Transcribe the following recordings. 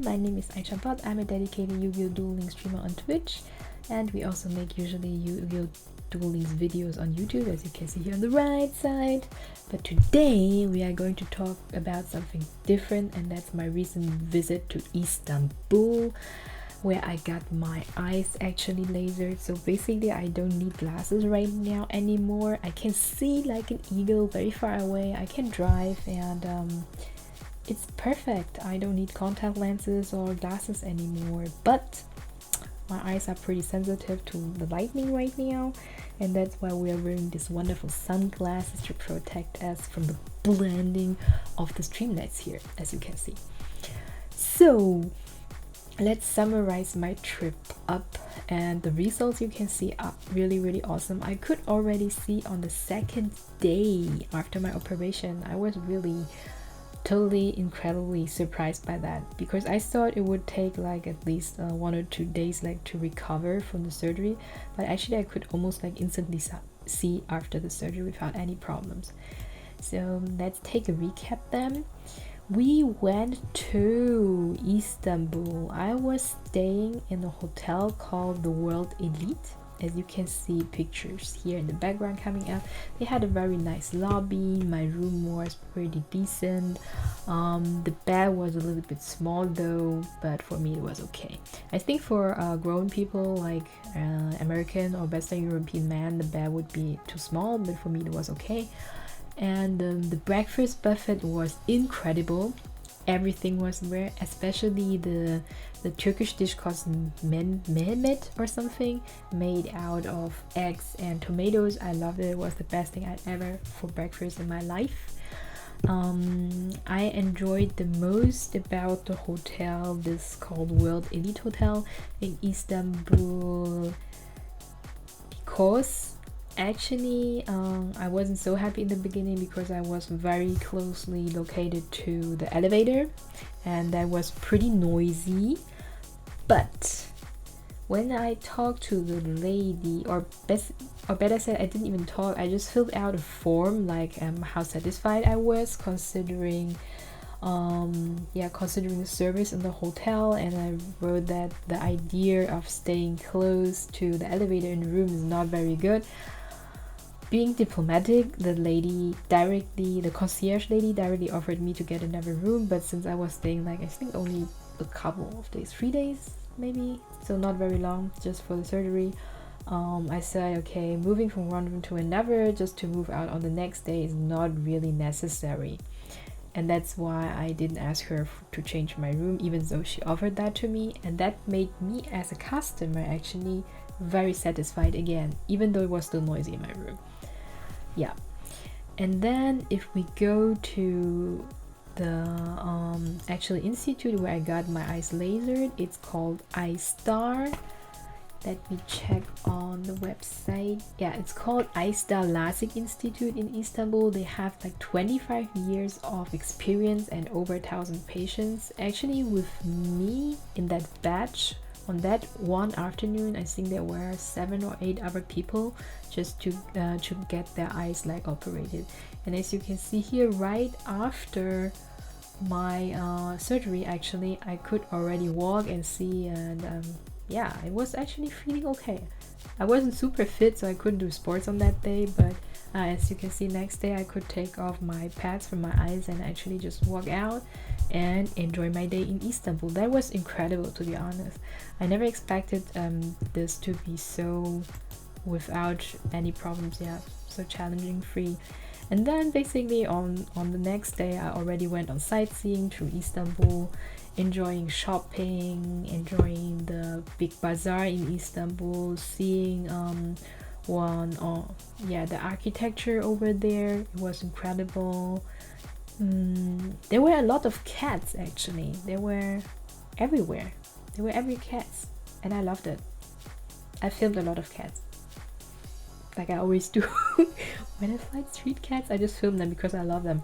my name is Istanbul. I'm a dedicated Yu-Gi-Oh! Duel Links streamer on Twitch, and we also make usually Yu-Gi-Oh! Duel Links videos on YouTube, as you can see here on the right side. But today we are going to talk about something different, and that's my recent visit to Istanbul, where I got my eyes actually lasered. So basically I don't need glasses right now anymore. I can see like an eagle very far away. I can drive, and it's perfect. I don't need contact lenses or glasses anymore, but my eyes are pretty sensitive to the lightning right now, and that's why we are wearing these wonderful sunglasses to protect us from the blending of the streamlights here, as you can see. So let's summarize my trip up, and the results you can see are really awesome. I could already see on the second day after my operation. I was really totally incredibly surprised by that, because I thought it would take like at least 1 or 2 days like to recover from the surgery, but actually I could almost like instantly see after the surgery without any problems. So let's take a recap then. We went to Istanbul. I was staying in a hotel called the World Elite. As you can see pictures here in the background coming up. They had a very nice lobby. My room was pretty decent. The bed was a little bit small though, but for me it was okay. I think for grown people like American or Western European man, the bed would be too small, but for me it was okay. And the breakfast buffet was incredible. Everything was there, especially the Turkish dish called mehmet or something, made out of eggs and tomatoes. I loved it. It was the best thing I'd ever for breakfast in my life. I enjoyed the most about the hotel, this called World Elite Hotel in Istanbul, because actually I wasn't so happy in the beginning because I was very closely located to the elevator, and that was pretty noisy. But when I talked to the lady, or better said, I didn't even talk, I just filled out a form like how satisfied I was considering considering the service in the hotel, and I wrote that the idea of staying close to the elevator in the room is not very good. Being diplomatic, the concierge lady directly offered me to get another room, but since I was staying like I think only a couple of days, 3 days maybe, so not very long, just for the surgery, I said okay, moving from one room to another just to move out on the next day is not really necessary, and that's why I didn't ask her to change my room, even though she offered that to me, and that made me as a customer actually very satisfied again, even though it was still noisy in my room. Yeah. And then if we go to the actual institute where I got my eyes lasered, it's called iStar. Let me check on the website. Yeah, it's called iStar LASIK Institute in Istanbul. They have like 25 years of experience and over 1,000 patients. Actually, with me in that batch, on that one afternoon, I think there were 7 or 8 other people just to get their eyes like operated. And as you can see here, right after my surgery, actually I could already walk and see, and yeah, I was actually feeling okay. I wasn't super fit, so I couldn't do sports on that day, but as you can see, next day I could take off my pads from my eyes and actually just walk out and enjoy my day in Istanbul. That was incredible, to be honest. I never expected this to be so without any problems, yeah, so challenging free. And then basically on the next day I already went on sightseeing through Istanbul, enjoying shopping, enjoying the big bazaar in Istanbul, seeing the architecture over there. It was incredible. There were a lot of cats actually. They were everywhere. There were every cats, and I loved it. I filmed a lot of cats, like I always do. When I find street cats, I just film them because I love them.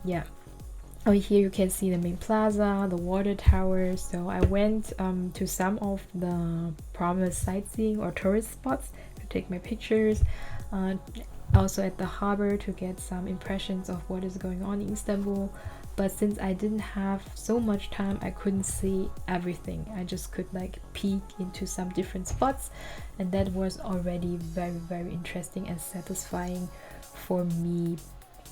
Yeah. Over here you can see the main plaza, the water tower. So I went to some of the prominent sightseeing or tourist spots to take my pictures. Also at the harbor to get some impressions of what is going on in Istanbul. but since I didn't have so much time, I couldn't see everything. I just could like peek into some different spots, and that was already very interesting and satisfying for me.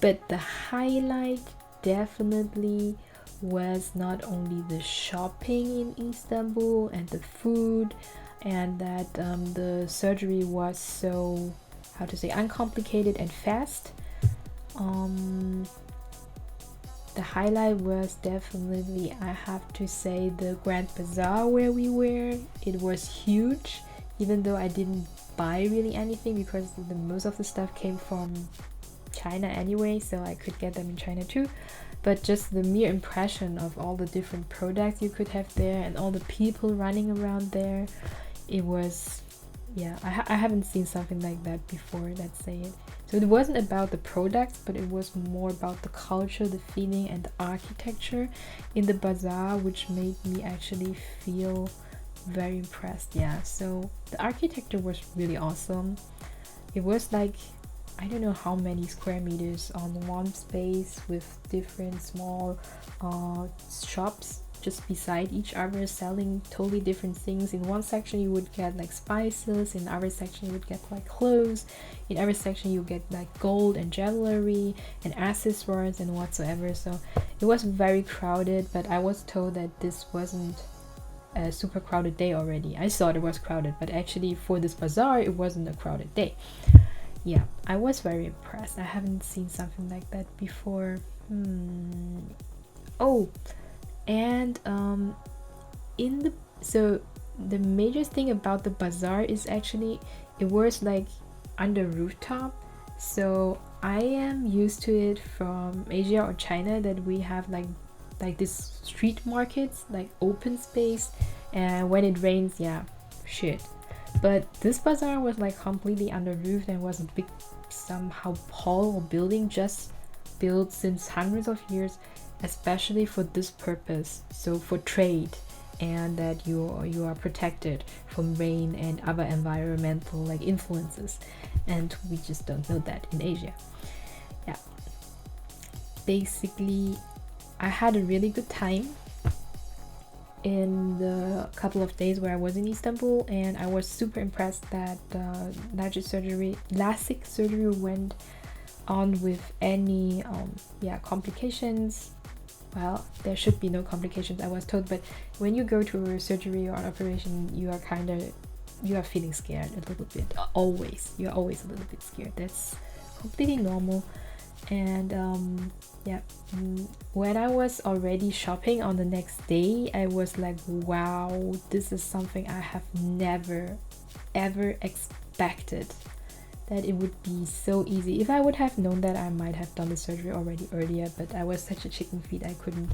But the highlight definitely was not only the shopping in Istanbul and the food, and that the surgery was so, how to say, uncomplicated and fast. The highlight was definitely, I have to say, the Grand Bazaar where we were. It was huge, even though I didn't buy really anything because most of the stuff came from China anyway, so I could get them in China too. But just the mere impression of all the different products you could have there and all the people running around there, it was, yeah, I haven't seen something like that before, let's say it. So it wasn't about the products, but it was more about the culture, the feeling, and the architecture in the bazaar, which made me actually feel very impressed. Yeah, so the architecture was really awesome. It was like, I don't know how many square meters on one space with different small shops just beside each other, selling totally different things. In one section you would get like spices, in other section you would get like clothes, in other section you get like gold and jewelry and accessories and whatsoever. So it was very crowded, but I was told that this wasn't a super crowded day already. I thought it was crowded, but actually for this bazaar it wasn't a crowded day. Yeah, I was very impressed. I haven't seen something like that before. Oh, and so the major thing about the bazaar is actually it was like under rooftop. So I am used to it from Asia or China, that we have like this street markets, like open space, and when it rains, yeah, shit. But this bazaar was like completely under roof, and was a big somehow hall or building just built since hundreds of years, especially for this purpose, so for trade, and that you are protected from rain and other environmental like influences, and we just don't know that in Asia. Yeah, basically I had a really good time in the couple of days where I was in Istanbul, and I was super impressed that LASIK surgery went on with any complications. Well, there should be no complications, I was told, but when you go to a surgery or an operation, you are feeling scared a little bit. You're always a little bit scared. That's completely normal. And when I was already shopping on the next day, I was like, wow, this is something I have never ever expected, that it would be so easy. If I would have known that, I might have done the surgery already earlier, but I was such a chicken feet, I couldn't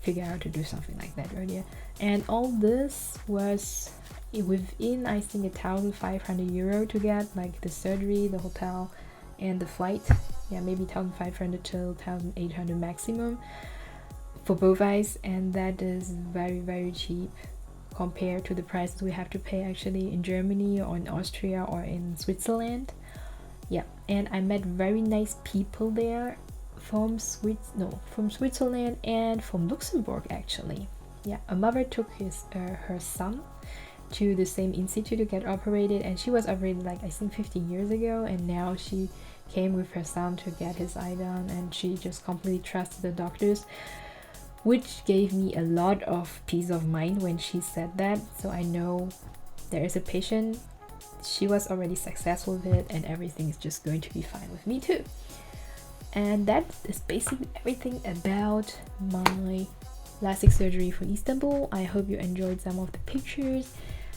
figure out to do something like that earlier. And all this was within, I think, 1,500 euro to get, like the surgery, the hotel, and the flight. Yeah, maybe 1,500 to 1,800 maximum for both eyes, and that is very cheap compared to the prices we have to pay actually in Germany or in Austria or in Switzerland. Yeah, and I met very nice people there from Switzerland and from Luxembourg actually. Yeah, a mother took her son to the same institute to get operated, and she was operated like I think 15 years ago, and now she came with her son to get his eye done, and she just completely trusted the doctors, which gave me a lot of peace of mind when she said that. So I know there is a patient, she was already successful with it, and everything is just going to be fine with me too. And that is basically everything about my LASIK surgery for Istanbul. I hope you enjoyed some of the pictures,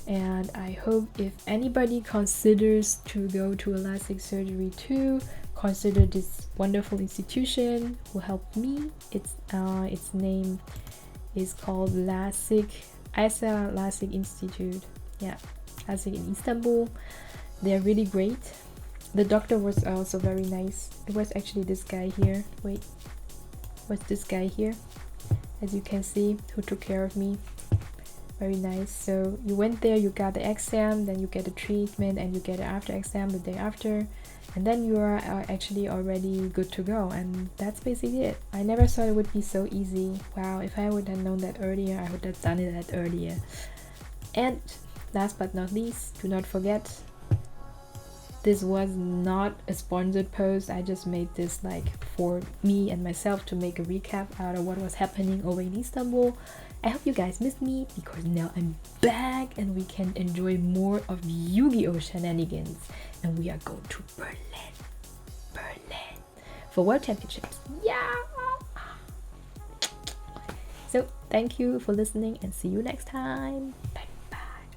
and I hope if anybody considers to go to a LASIK surgery too, consider this wonderful institution who helped me. Its name is called LASIK Institute. Yeah, LASIK in Istanbul. They're really great. The doctor was also very nice. It was actually this guy here. Wait, what's this guy here? As you can see, who took care of me. Very nice. So you went there, you got the exam, then you get the treatment, and you get an after exam the day after, and then you are actually already good to go. And that's basically it. I never thought it would be so easy. Wow, if I would have known that earlier, I would have done it that earlier. And last but not least, do not forget, this was not a sponsored post. I just made this like for me and myself to make a recap out of what was happening over in Istanbul. I hope you guys missed me, because now I'm back and we can enjoy more of Yu-Gi-Oh shenanigans, and we are going to Berlin for World Championships. Yeah. So thank you for listening, and see you next time. Bye.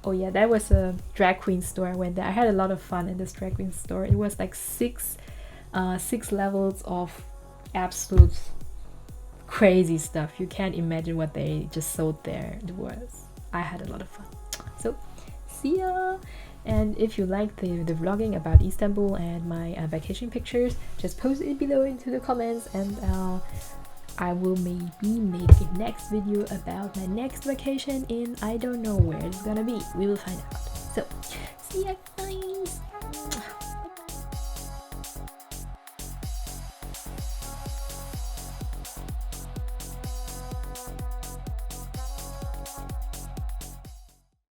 Oh yeah, that was a drag queen store I went there. I had a lot of fun in this drag queen store. It was like six levels of absolute crazy stuff. You can't imagine what they just sold there. I had a lot of fun. So see ya. And if you like the vlogging about Istanbul and my vacation pictures, just post it below into the comments, and I will maybe make a next video about my next vacation in I don't know where it's gonna be. We will find out. So see ya.